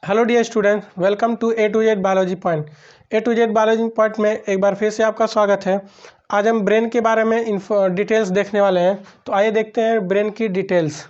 Hello dear student, welcome to A to Z biology point. A to Z biology point में एक बार फिर से आपका स्वागत है। आज हम ब्रेन के बारे में डिटेल्स देखने वाले हैं। तो आइए देखते हैं ब्रेन की डिटेल्स।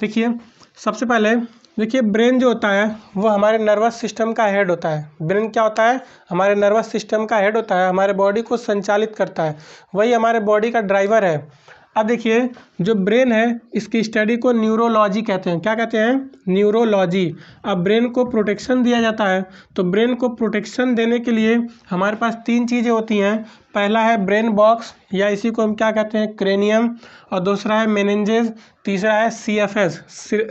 देखिए, सबसे पहले देखिए ब्रेन जो होता है वो हमारे नर्वस सिस्टम का हेड होता है। ब्रेन क्या होता है? हमारे नर्वस सिस्टम का हेड होता है, हमारे बॉडी को संचालित करता है, वही हमारे बॉडी का ड्राइवर है। अब देखिए, जो ब्रेन है इसकी स्टडी को न्यूरोलॉजी कहते हैं। क्या कहते हैं? न्यूरोलॉजी। अब ब्रेन को प्रोटेक्शन दिया जाता है, तो ब्रेन को प्रोटेक्शन देने के लिए हमारे पास तीन चीज़ें होती हैं। पहला है ब्रेन बॉक्स, या इसी को हम क्या कहते हैं? क्रेनियम। और दूसरा है मेनिंजेस, तीसरा है CFS,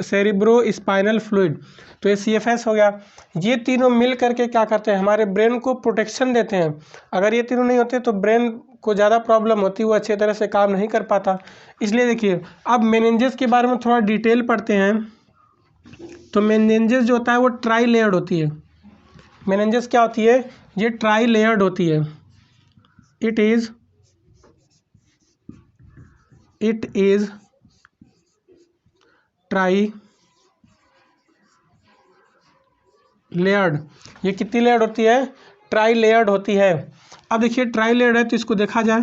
सेरिब्रो स्पाइनल फ्लूइड। तो ये CFS हो गया। ये तीनों मिल करके क्या करते हैं? हमारे ब्रेन को प्रोटेक्शन देते हैं। अगर ये तीनों नहीं होते तो ब्रेन को ज़्यादा प्रॉब्लम होती है, वो अच्छे तरह से काम नहीं कर पाता। इसलिए देखिए, अब मेनिंजेस के बारे में थोड़ा डिटेल पढ़ते हैं। तो मेनिंजेस जो होता है वो ट्राई लेयर्ड होती है। मेनिंजेस क्या होती है? ये ट्राई लेयर्ड होती है। It is try layered. ये कितनी लेयर्ड होती है? ट्राई लेयर्ड होती है। अब देखिए, ट्राई लेयर्ड है तो इसको देखा जाए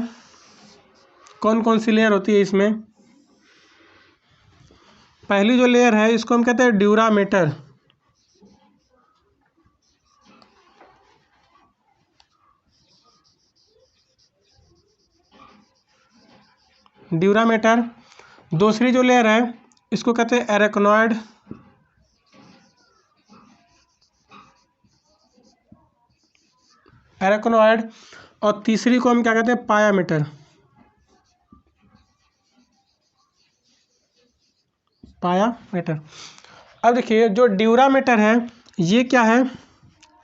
कौन कौन सी लेयर होती है इसमें। पहली जो लेयर है इसको हम कहते हैं ड्यूरामेटर। ड्यूरामेटर। दूसरी जो लेयर है इसको कहते हैं एरेक्नॉइड। एरेक्नॉइड। और तीसरी को हम क्या कहते हैं? पायामीटर। पायामीटर। अब देखिए, जो ड्यूरामीटर है ये क्या है?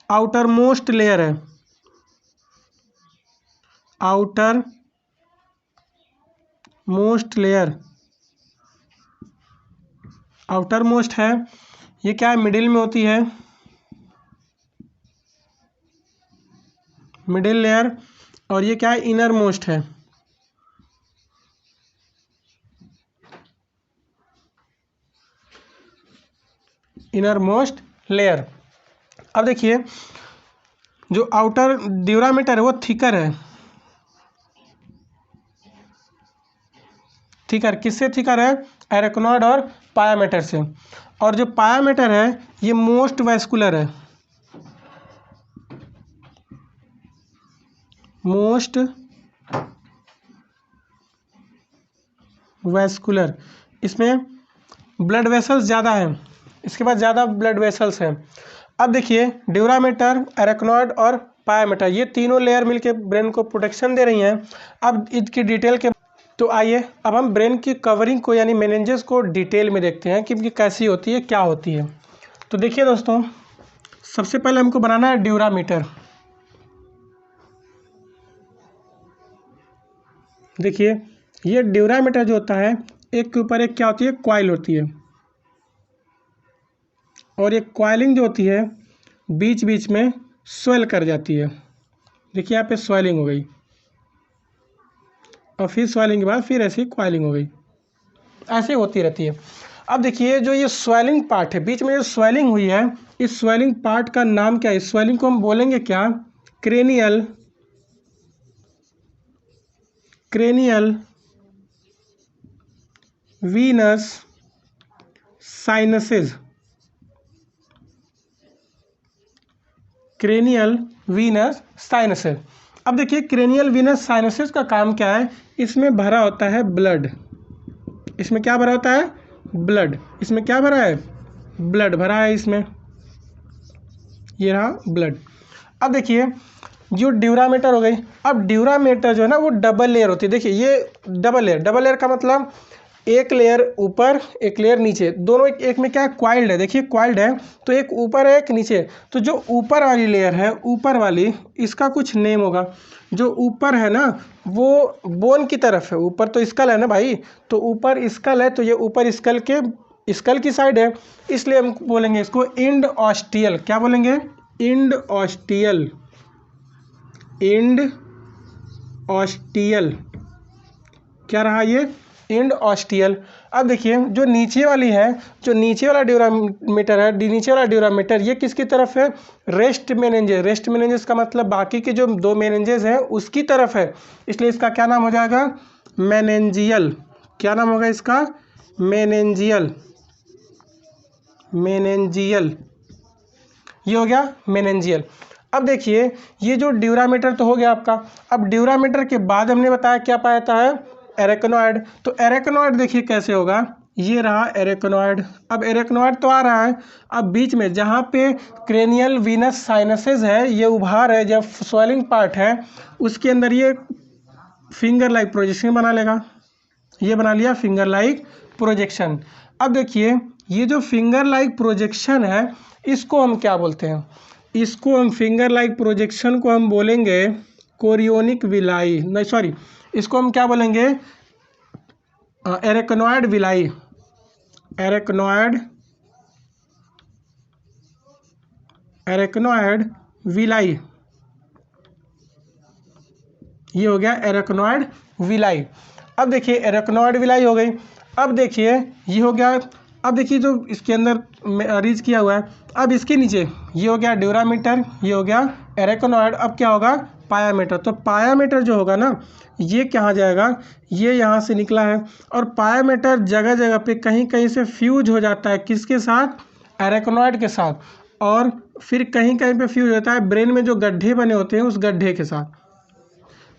आउटर मोस्ट लेयर है। Outer most layer, outer most है। ये क्या है? मिडिल में होती है, मिडिल लेयर। और ये क्या है? इनर मोस्ट है। Inner most layer. अब देखिए, जो आउटर ड्यूरामीटर है वो थिकर है। थिकर किससे थिकर है? एरेक्नॉइड और पायामीटर से। और जो पायामीटर है ये मोस्ट वैस्कुलर है। Most vascular. इसमें ब्लड वेसल्स ज़्यादा हैं, इसके बाद ज़्यादा ब्लड वेसल्स हैं। अब देखिए, ड्यूरामीटर, एरेक्नॉइड और पायामीटर, ये तीनों लेयर मिलके ब्रेन को प्रोटेक्शन दे रही हैं। अब इसकी डिटेल के तो आइए अब हम ब्रेन की कवरिंग को यानी मेनिंजेस को डिटेल में देखते हैं कि कैसी होती है, क्या होती है। तो देखिए दोस्तों, सबसे पहले हमको बनाना है ड्यूरामीटर। देखिए, ये ड्यूरामीटर जो होता है, एक के ऊपर एक क्या होती है? कॉइल होती है। और ये कॉइलिंग जो होती है बीच बीच में स्वेल कर जाती है। देखिए, यहाँ पे स्वेलिंग हो गई और फिर स्वेलिंग के बाद फिर ऐसी कॉइलिंग हो गई, ऐसे होती रहती है। अब देखिए, जो ये स्वेलिंग पार्ट है, बीच में जो स्वेलिंग हुई है, इस स्वेलिंग पार्ट का नाम क्या है? इस स्वेलिंग को हम बोलेंगे क्या? Cranial Venus sinuses. Cranial Venus sinuses. अब देखिए, क्रेनियल वीनस साइनसेस का काम क्या है? इसमें भरा होता है ब्लड। इसमें क्या भरा होता है? ब्लड। इसमें क्या भरा है? ब्लड भरा है इसमें। ये रहा ब्लड। अब देखिए, जो ड्यूरामीटर हो गई। अब ड्यूरामीटर जो है ना वो डबल लेयर होती है। देखिए, ये डबल लेयर का मतलब एक लेयर ऊपर एक लेयर नीचे, दोनों एक में क्या है? क्वाइल्ड है। देखिए, क्वाइल्ड है तो एक ऊपर है एक नीचे। तो जो ऊपर वाली लेयर है, ऊपर वाली, इसका कुछ नेम होगा। जो ऊपर है ना वो बोन की तरफ है। ऊपर तो स्कल है ना भाई, तो ऊपर स्कल है, तो ये ऊपर स्कल की साइड है, इसलिए हम बोलेंगे इसको इंड ऑस्टियल। क्या बोलेंगे? End osteal. इंड ऑस्टियल क्या रहा ये? इंडऑस्टियल। अब देखिए जो नीचे वाली है, जो नीचे वाला ड्यूरामीटर है, नीचे वाला ड्यूरामीटर ये किसकी तरफ है? Rest meninges. रेस्ट मेनिंजेस का मतलब बाकी के जो दो मेनिंजेस हैं उसकी तरफ है, इसलिए इसका क्या नाम हो जाएगा? मेनेंजियल। क्या नाम होगा इसका? मेनेंजियल। मेनेंजियल, ये हो गया मेनेंजियल। अब देखिए ये जो ड्यूरामीटर तो हो गया आपका। अब ड्यूरामीटर के बाद हमने बताया क्या पाया जाता है? एरेक्नोइड। तो एरेक्नोइड देखिए कैसे होगा, ये रहा एरेक्नोइड। अब एरेक्नोइड तो आ रहा है, अब बीच में जहाँ पे क्रेनियल वीनस साइनसेस है, ये उभार है, जब स्वेलिंग पार्ट है उसके अंदर ये फिंगर लाइक प्रोजेक्शन बना लेगा। ये बना लिया फिंगर लाइक प्रोजेक्शन। अब देखिए ये जो फिंगर लाइक प्रोजेक्शन है इसको हम क्या बोलते हैं? इसको हम फिंगर लाइक प्रोजेक्शन को हम बोलेंगे कोरियोनिक विलाई, नहीं सॉरी, इसको हम क्या बोलेंगे? Arachnoid villi. एरेक्नोइड विलाई, ये हो गया एरेक्नोइड विलाई। अब देखिए एरेक्नोइड विलाई हो गई। अब देखिए ये हो गया। अब देखिए जो इसके अंदर रीच किया हुआ है, अब इसके नीचे ये हो गया ड्यूरामीटर, ये हो गया एरेक्नोइड। अब क्या होगा? पायामीटर। तो पायामीटर जो होगा ना, ये कहाँ जाएगा? ये यहाँ से निकला है, और पायामीटर जगह जगह पे कहीं कहीं से फ्यूज हो जाता है, किसके साथ? एरेक्नोइड के साथ। और फिर कहीं कहीं पे फ्यूज होता है ब्रेन में जो गड्ढे बने होते हैं उस गड्ढे के साथ।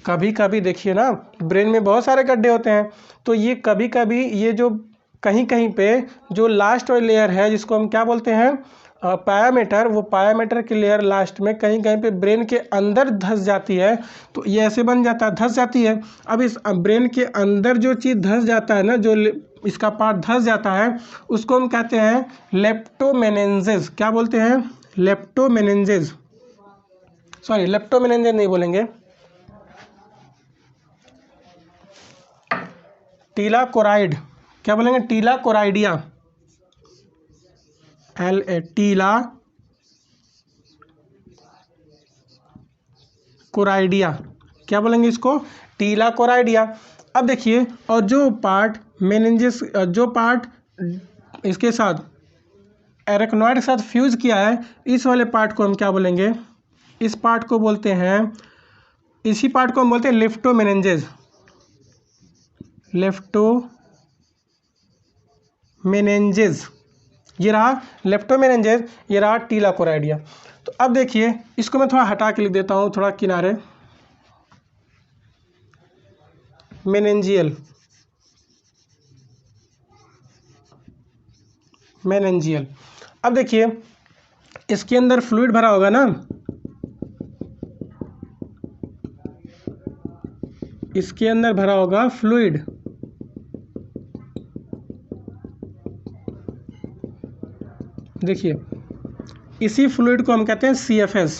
कभी कभी देखिए ना ब्रेन में बहुत सारे गड्ढे होते हैं, तो ये कभी कभी ये जो कहीं कहीं पे जो लास्ट वाली लेयर है जिसको हम क्या बोलते हैं? पायामीटर, वो पायामीटर की लेयर लास्ट में कहीं कहीं पे ब्रेन के अंदर धंस जाती है, तो ये ऐसे बन जाता है, धंस जाती है। अब इस ब्रेन के अंदर जो चीज़ धंस जाता है ना, जो इसका पार्ट धंस जाता है, उसको हम कहते हैं लेप्टोमेनेंजेस। क्या बोलते हैं? लेप्टोमेनेंजेस। सॉरी, लेप्टोमेनेंजेस नहीं बोलेंगे, टीलाकोराइड। क्या बोलेंगे? टीलाकोराइडिया। टीला कोराइडिया, क्या बोलेंगे इसको? टीलाकोराइडिया। अब देखिए, और जो पार्ट मेनिंजेस, जो पार्ट इसके साथ एरेक्नोइड के साथ फ्यूज किया है, इस वाले पार्ट को हम क्या बोलेंगे? इस पार्ट को बोलते हैं, इसी पार्ट को हम बोलते हैं लेप्टोमेनेंजेस। लेप्टोमेनेंजेस, ये रहा लेप्टोमेनेंजेस, ये रहा टीलाकोराइडिया। तो अब देखिए इसको मैं थोड़ा हटा के लिख देता हूँ, थोड़ा किनारे। Meningeal, meningeal. अब देखिए इसके अंदर फ्लूइड भरा होगा ना, इसके अंदर भरा होगा फ्लूइड। देखिए इसी फ्लूइड को हम कहते हैं CFS,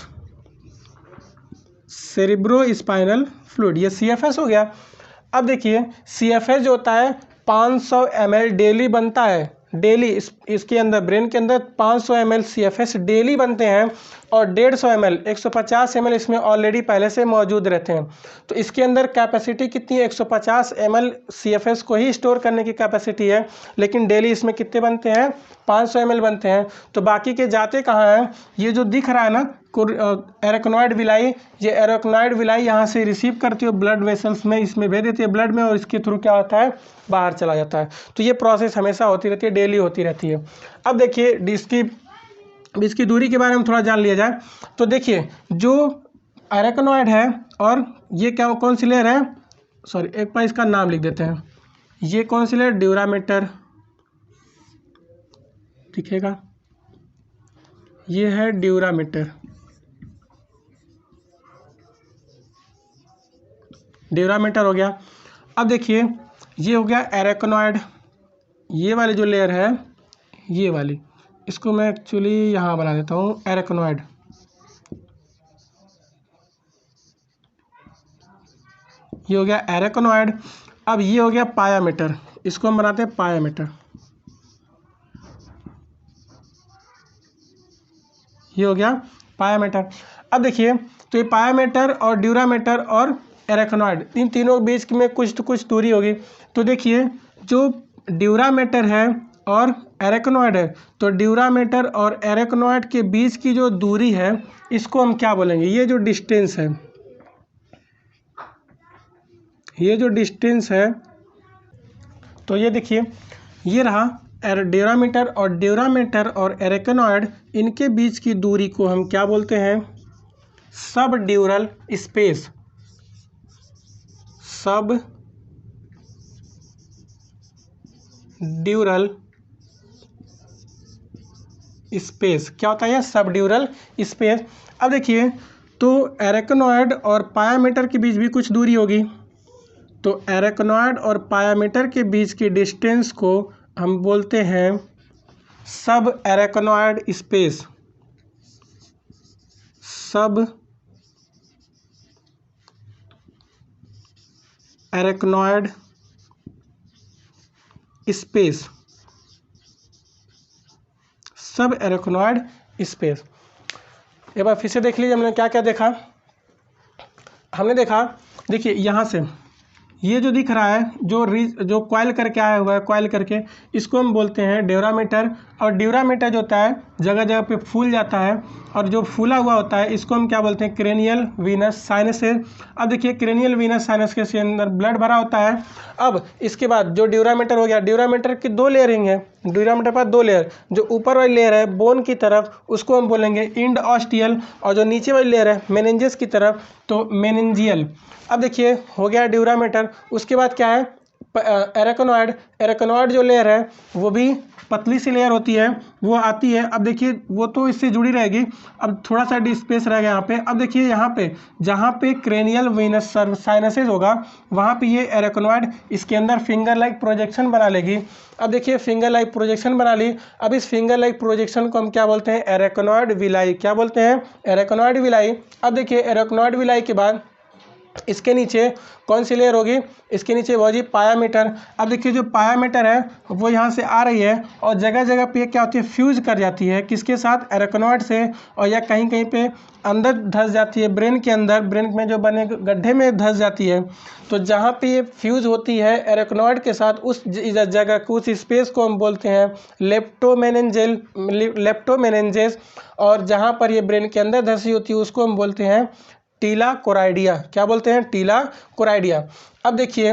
सेरिब्रो स्पाइनल फ्लूइड। ये CFS हो गया। अब देखिए CFS जो होता है 500 ml डेली बनता है, डेली इसके अंदर ब्रेन के अंदर 500 ml CFS डेली बनते हैं, और 150 ml 150 ml इसमें ऑलरेडी पहले से मौजूद रहते हैं। तो इसके अंदर कैपेसिटी कितनी है? 150 ml CFS को ही स्टोर करने की कैपेसिटी है, लेकिन डेली इसमें कितने बनते हैं? 500 ml बनते हैं। तो बाकी के जाते कहाँ हैं? ये जो दिख रहा है ना एरेक्नोइड विलाई, ये एरेक्नोइड विलाई यहाँ से रिसीव करती है ब्लड वेसल्स में, इसमें भेज देती है ब्लड में, और इसके थ्रू क्या होता है? बाहर चला जाता है। तो ये प्रोसेस हमेशा होती रहती है, डेली होती रहती है। अब देखिए इसकी दूरी के बारे में थोड़ा जान लिया जाए। तो देखिए जो एरेक्नोइड है, और ये क्या कौन सी लेयर है? सॉरी, एक बार इसका नाम लिख देते हैं। ये कौन सी लेयर? ड्यूरामीटर, दिखेगा, ये है ड्यूरामीटर। ड्यूरामीटर हो गया। अब देखिए ये हो गया एरेक्नोइड, ये वाली जो लेयर है, ये वाली, इसको मैं एक्चुअली यहाँ बना देता हूँ एरेक्नोइड। ये हो गया एरेक्नोइड। अब ये हो गया पायामीटर, इसको हम बनाते हैं पायामीटर। ये हो गया पायामीटर। अब देखिए तो ये पायामीटर और ड्यूरामीटर और एरेक्नोइड, इन तीनों के बीच में कुछ तो कुछ दूरी होगी। तो देखिए जो ड्यूरामेटर है और एरेक्नोइड है, तो ड्यूरामेटर और एरेक्नोइड के बीच की जो दूरी है इसको हम क्या बोलेंगे? ये जो डिस्टेंस है, ये जो डिस्टेंस है, तो ये देखिए ये रहा ड्यूरामेटर और एरेक्नोइड, इनके बीच की दूरी को हम क्या बोलते हैं? सब ड्यूरल स्पेस। सब ड्यूरल स्पेस क्या होता है? सब ड्यूरल स्पेस। अब देखिए, तो एरेक्नोइड और पायामीटर के बीच भी कुछ दूरी होगी, तो एरेक्नोइड और पायामीटर के बीच की डिस्टेंस को हम बोलते हैं सब एरेक्नोइड स्पेस। सब एरेक्नोइड स्पेस। सब एरेक्नोइड स्पेस। एक बार फिर से देख लीजिए हमने क्या क्या देखा। हमने देखा, देखिए यहाँ से ये जो दिख रहा है, जो कॉइल करके आया हुआ है, कॉइल करके, इसको हम बोलते हैं ड्यूरामीटर। और ड्यूरामीटर जो होता है जगह जगह पे फूल जाता है, और जो फूला हुआ होता है इसको हम क्या बोलते हैं? Cranial Venus sinuses. अब देखिए क्रेनियल वीनस साइनस के अंदर ब्लड भरा होता है। अब इसके बाद जो ड्यूरामीटर हो गया, ड्यूरामीटर की दो लेयरिंग है, ड्यूरामीटर पर दो लेयर, जो ऊपर वाली लेयर है बोन की तरफ उसको हम बोलेंगे इंडऑस्टियल, और जो नीचे वाली लेयर है मेनिंजेस की तरफ तो मेनिंजियल। अब देखिए हो गया ड्यूरामीटर। उसके बाद क्या है? एरेक्नोइड। एरेक्नोइड जो लेयर है वो भी पतली सी लेयर होती है, वो आती है। अब देखिए वो तो इससे जुड़ी रहेगी। अब थोड़ा सा स्पेस रहेगा यहाँ पे। अब देखिए यहाँ पे जहाँ पे क्रेनियल वीनस साइनसेस होगा वहाँ पे ये एरेक्नोइड इसके अंदर फिंगर लाइक प्रोजेक्शन बना लेगी। अब देखिए फिंगर लाइक प्रोजेक्शन बना ली। अब इस फिंगर लाइक प्रोजेक्शन को हम क्या बोलते हैं? Arachnoid villi. क्या बोलते हैं? Arachnoid villi. अब देखिए एरेक्नोइड विलाई के बाद इसके नीचे कौन सी लेयर होगी? इसके नीचे वो जी पायामीटर। अब देखिए जो पायामीटर है वो यहाँ से आ रही है और जगह जगह पे क्या होती है? फ्यूज कर जाती है। किसके साथ? एरेक्नोइड से। और या कहीं कहीं पे अंदर धंस जाती है, ब्रेन के अंदर, ब्रेन में जो बने गड्ढे में धंस जाती है। तो जहाँ पे ये फ्यूज होती है एरेक्नोइड के साथ, उस जगह को, उस स्पेस को हम बोलते हैं लेप्टोमेनेंजेस। और जहाँ पर ये ब्रेन के अंदर धंसी होती है उसको हम बोलते हैं टीला कोराइडिया। क्या बोलते हैं? टीला कोराइडिया। अब देखिए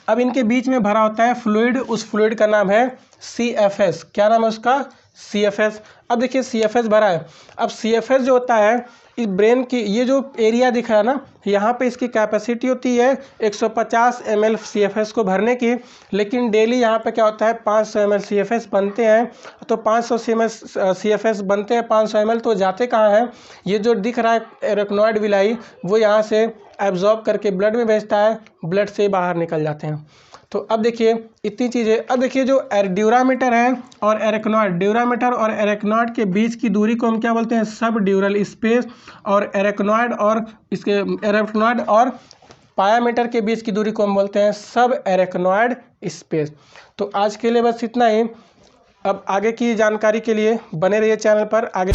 अब इनके बीच में भरा होता है फ्लूइड, उस फ्लूइड का नाम है CFS। क्या नाम है उसका? CFS। अब देखिए CFS भरा है। अब CFS जो होता है इस ब्रेन की, ये जो एरिया दिख रहा है ना, यहाँ पे इसकी कैपेसिटी होती है 150 ml CFS को भरने की, लेकिन डेली यहाँ पे क्या होता है? 500 ml CFS बनते हैं। तो 500 ml CFS बनते हैं, 500 ml तो जाते कहाँ हैं? ये जो दिख रहा है एरेक्नोइड विलाई वो यहाँ से एब्जॉर्ब करके ब्लड में भेजता है, ब्लड से बाहर निकल जाते हैं। तो अब देखिए इतनी चीज़ें। अब देखिए जो ड्यूरामीटर है और एरेक्नोइड, ड्यूरामीटर और एरेक्नोइड के बीच की दूरी को हम क्या बोलते हैं? सब ड्यूरल स्पेस। और एरेक्नोइड और पायामीटर के बीच की दूरी को हम बोलते हैं सब एरेक्नोइड स्पेस। तो आज के लिए बस इतना ही। अब आगे की जानकारी के लिए बने रहिए चैनल पर। आगे